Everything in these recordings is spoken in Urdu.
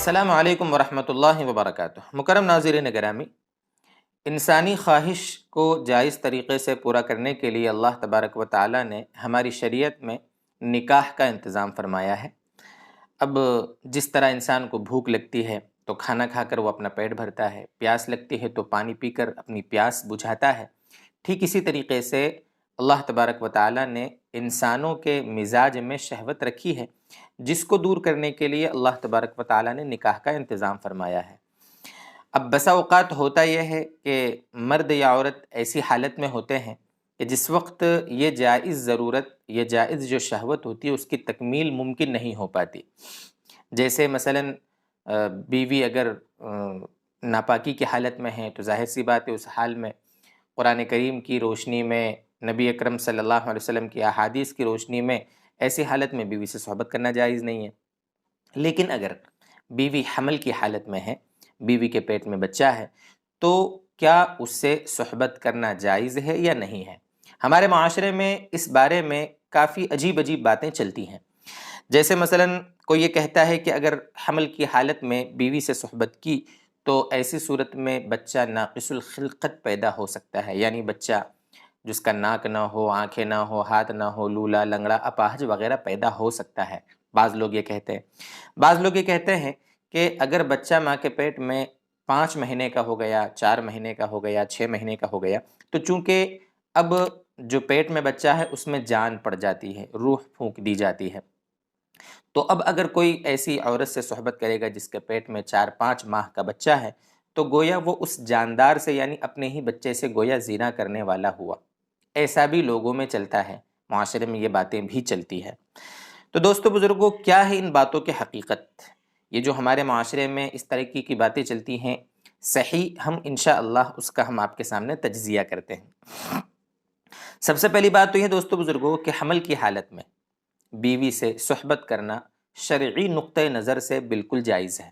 السلام علیکم ورحمۃ اللہ وبرکاتہ۔ مکرم ناظرین گرامی، انسانی خواہش کو جائز طریقے سے پورا کرنے کے لیے اللہ تبارک و تعالی نے ہماری شریعت میں نکاح کا انتظام فرمایا ہے۔ اب جس طرح انسان کو بھوک لگتی ہے تو کھانا کھا کر وہ اپنا پیٹ بھرتا ہے، پیاس لگتی ہے تو پانی پی کر اپنی پیاس بجھاتا ہے، ٹھیک اسی طریقے سے اللہ تبارک و تعالی نے انسانوں کے مزاج میں شہوت رکھی ہے، جس کو دور کرنے کے لیے اللہ تبارک و تعالی نے نکاح کا انتظام فرمایا ہے۔ اب بسا اوقات ہوتا یہ ہے کہ مرد یا عورت ایسی حالت میں ہوتے ہیں کہ جس وقت یہ جائز ضرورت، یہ جائز جو شہوت ہوتی ہے اس کی تکمیل ممکن نہیں ہو پاتی۔ جیسے مثلاً بیوی اگر ناپاکی کی حالت میں ہے تو ظاہر سی بات ہے اس حال میں قرآن کریم کی روشنی میں، نبی اکرم صلی اللہ علیہ وسلم کی احادیث کی روشنی میں ایسی حالت میں بیوی سے صحبت کرنا جائز نہیں ہے۔ لیکن اگر بیوی حمل کی حالت میں ہے، بیوی کے پیٹ میں بچہ ہے، تو کیا اس سے صحبت کرنا جائز ہے یا نہیں ہے؟ ہمارے معاشرے میں اس بارے میں کافی عجیب عجیب باتیں چلتی ہیں۔ جیسے مثلاً کوئی یہ کہتا ہے کہ اگر حمل کی حالت میں بیوی سے صحبت کی تو ایسی صورت میں بچہ ناقص الخلقت پیدا ہو سکتا ہے، یعنی بچہ جس کا ناک نہ ہو، آنکھیں نہ ہو، ہاتھ نہ ہو، لولا، لنگڑا، اپاہج وغیرہ پیدا ہو سکتا ہے۔ بعض لوگ یہ کہتے ہیں۔ بعض لوگ یہ کہتے ہیں کہ اگر بچہ ماں کے پیٹ میں 5 مہینے کا ہو گیا، 4 مہینے کا ہو گیا، 6 مہینے کا ہو گیا، تو چونکہ اب جو پیٹ میں بچہ ہے اس میں جان پڑ جاتی ہے، روح پھونک دی جاتی ہے، تو اب اگر کوئی ایسی عورت سے صحبت کرے گا جس کے پیٹ میں 4-5 ماہ کا بچہ ہے تو گویا وہ اس جاندار سے، یعنی اپنے ہی بچے سے گویا زنا کرنے والا ہوا۔ ایسا بھی لوگوں میں چلتا ہے، معاشرے میں یہ باتیں بھی چلتی ہے۔ تو دوستو بزرگوں، کیا ہے ان باتوں کی حقیقت؟ یہ جو ہمارے معاشرے میں اس طرح کی باتیں چلتی ہیں، صحیح ہم انشاءاللہ اس کا ہم آپ کے سامنے تجزیہ کرتے ہیں۔ سب سے پہلی بات تو یہ دوستو بزرگوں کہ حمل کی حالت میں بیوی سے صحبت کرنا شرعی نقطۂ نظر سے بالکل جائز ہے۔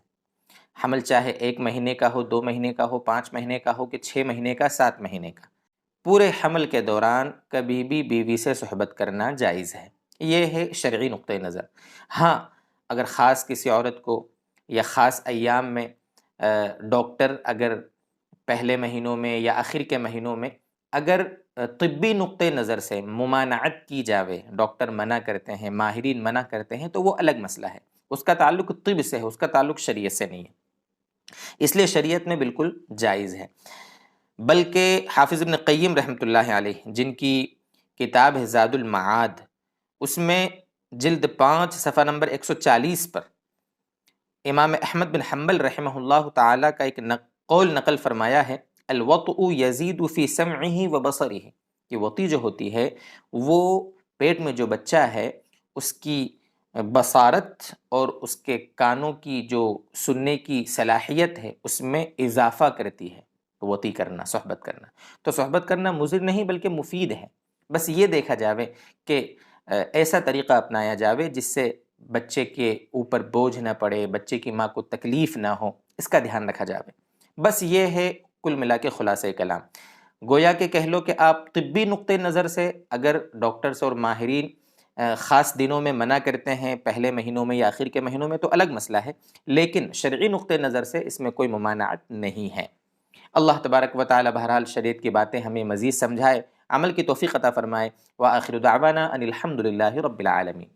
حمل چاہے 1 مہینے کا ہو، 2 مہینے کا ہو، 5 مہینے کا ہو کہ 6 مہینے کا، 7 مہینے کا، پورے حمل کے دوران کبھی بھی بیوی سے صحبت کرنا جائز ہے۔ یہ ہے شرعی نقطۂ نظر۔ ہاں، اگر خاص کسی عورت کو یا خاص ایام میں ڈاکٹر اگر پہلے مہینوں میں یا آخر کے مہینوں میں اگر طبی نقطۂ نظر سے ممانعت کی جاوے، ڈاکٹر منع کرتے ہیں، ماہرین منع کرتے ہیں، تو وہ الگ مسئلہ ہے، اس کا تعلق طب سے ہے، اس کا تعلق شریعت سے نہیں ہے، اس لیے شریعت میں بالکل جائز ہے۔ بلکہ حافظ ابن قیم رحمۃ اللہ علیہ، جن کی کتاب ہے زاد المعاد، اس میں جلد 5 صفحہ نمبر 140 پر امام احمد بن حنبل رحمہ اللہ تعالی کا ایک قول نقل فرمایا ہے، الوطء یزید فی سمعہ و بصرہ، کہ وطی جو ہوتی ہے وہ پیٹ میں جو بچہ ہے اس کی بصارت اور اس کے کانوں کی جو سننے کی صلاحیت ہے اس میں اضافہ کرتی ہے۔ وطی کرنا، صحبت کرنا، تو صحبت کرنا مضر نہیں بلکہ مفید ہے۔ بس یہ دیکھا جاوے کہ ایسا طریقہ اپنایا جاوے جس سے بچے کے اوپر بوجھ نہ پڑے، بچے کی ماں کو تکلیف نہ ہو، اس کا دھیان رکھا جاوے۔ بس یہ ہے کل ملا کے خلاصہ کلام۔ گویا کہ کہہ لو کہ آپ طبی نقطۂ نظر سے اگر ڈاکٹرز اور ماہرین خاص دنوں میں منع کرتے ہیں، پہلے مہینوں میں یا آخر کے مہینوں میں، تو الگ مسئلہ ہے، لیکن شرعی نقطۂ نظر سے اس میں کوئی ممانعت نہیں ہے۔ اللہ تبارک و تعالی بہرحال شریعت کی باتیں ہمیں مزید سمجھائے، عمل کی توفیق عطا فرمائے۔ وآخر دعوانا ان الحمد للہ رب العالمین۔